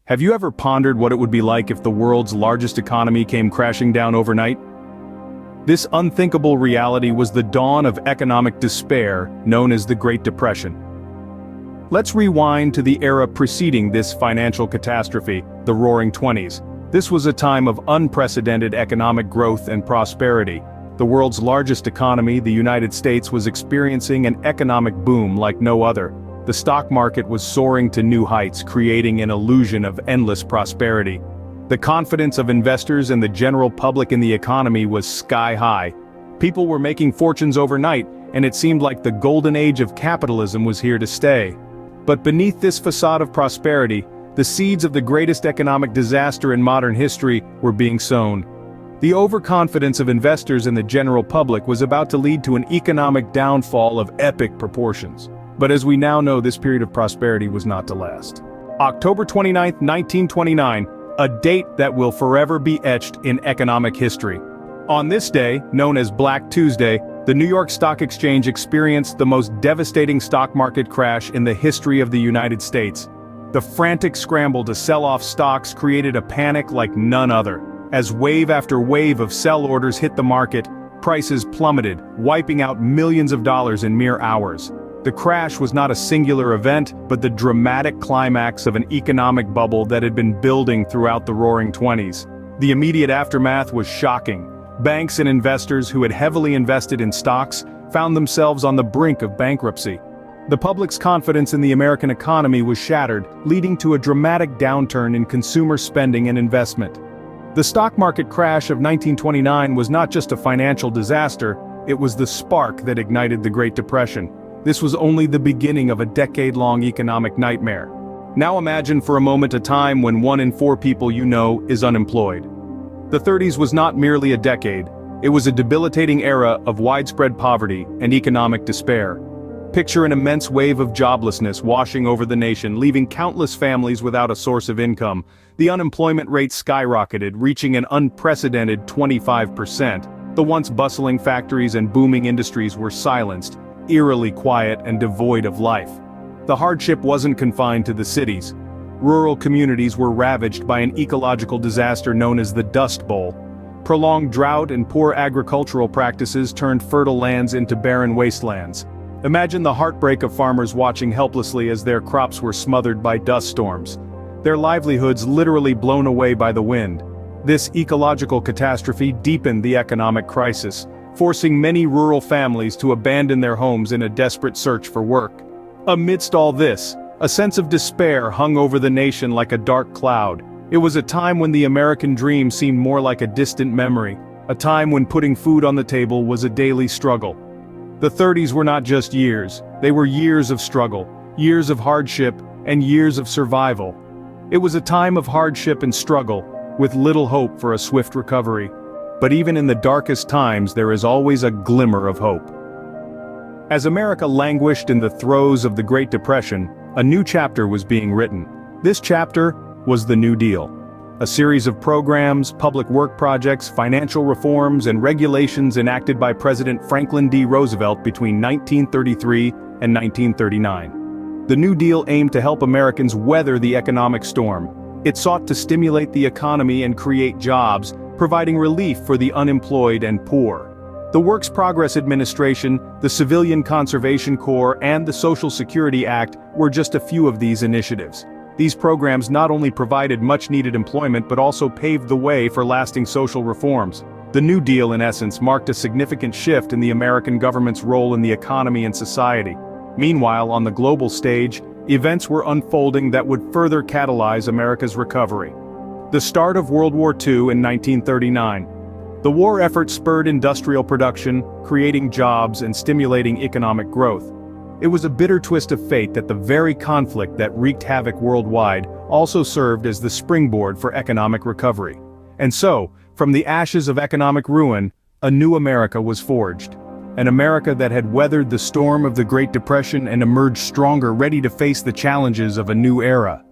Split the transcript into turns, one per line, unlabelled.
Have you ever pondered what it would be like if the world's largest economy came crashing down overnight? This unthinkable reality was the dawn of economic despair, known as the Great Depression. Let's rewind to the era preceding this financial catastrophe, the Roaring Twenties. This was a time of unprecedented economic growth and prosperity. The world's largest economy, the United States, was experiencing an economic boom like no other. The stock market was soaring to new heights, creating an illusion of endless prosperity. The confidence of investors and the general public in the economy was sky high. People were making fortunes overnight, and it seemed like the golden age of capitalism was here to stay. But beneath this facade of prosperity, the seeds of the greatest economic disaster in modern history were being sown. The overconfidence of investors and the general public was about to lead to an economic downfall of epic proportions. But as we now know, this period of prosperity was not to last. October 29, 1929, a date that will forever be etched in economic history. On this day, known as Black Tuesday, the New York Stock Exchange experienced the most devastating stock market crash in the history of the United States. The frantic scramble to sell off stocks created a panic like none other. As wave after wave of sell orders hit the market, prices plummeted, wiping out millions of dollars in mere hours. The crash was not a singular event, but the dramatic climax of an economic bubble that had been building throughout the Roaring Twenties. The immediate aftermath was shocking. Banks and investors who had heavily invested in stocks found themselves on the brink of bankruptcy. The public's confidence in the American economy was shattered, leading to a dramatic downturn in consumer spending and investment. The stock market crash of 1929 was not just a financial disaster, it was the spark that ignited the Great Depression. This was only the beginning of a decade-long economic nightmare. Now imagine for a moment a time when 1 in 4 people you know is unemployed. The 30s was not merely a decade, it was a debilitating era of widespread poverty and economic despair. Picture an immense wave of joblessness washing over the nation, leaving countless families without a source of income. The unemployment rate skyrocketed, reaching an unprecedented 25%. The once bustling factories and booming industries were silenced, eerily quiet and devoid of life. The hardship wasn't confined to the cities. Rural communities were ravaged by an ecological disaster known as the Dust Bowl. Prolonged drought and poor agricultural practices turned fertile lands into barren wastelands. Imagine the heartbreak of farmers watching helplessly as their crops were smothered by dust storms. Their livelihoods literally blown away by the wind. This ecological catastrophe deepened the economic crisis, forcing many rural families to abandon their homes in a desperate search for work. Amidst all this, a sense of despair hung over the nation like a dark cloud. It was a time when the American dream seemed more like a distant memory, a time when putting food on the table was a daily struggle. The 30s were not just years, they were years of struggle, years of hardship, and years of survival. It was a time of hardship and struggle, with little hope for a swift recovery. But even in the darkest times there is always a glimmer of hope. As America languished in the throes of the Great Depression, a new chapter was being written. This chapter was the New Deal. A series of programs, public work projects, financial reforms, and regulations enacted by President Franklin D. Roosevelt between 1933 and 1939. The New Deal aimed to help Americans weather the economic storm. It sought to stimulate the economy and create jobs, providing relief for the unemployed and poor. The Works Progress Administration, the Civilian Conservation Corps, and the Social Security Act were just a few of these initiatives. These programs not only provided much-needed employment but also paved the way for lasting social reforms. The New Deal, in essence, marked a significant shift in the American government's role in the economy and society. Meanwhile, on the global stage, events were unfolding that would further catalyze America's recovery. The start of World War II in 1939. The war effort spurred industrial production, creating jobs and stimulating economic growth. It was a bitter twist of fate that the very conflict that wreaked havoc worldwide also served as the springboard for economic recovery. And so, from the ashes of economic ruin, a new America was forged. An America that had weathered the storm of the Great Depression and emerged stronger, ready to face the challenges of a new era.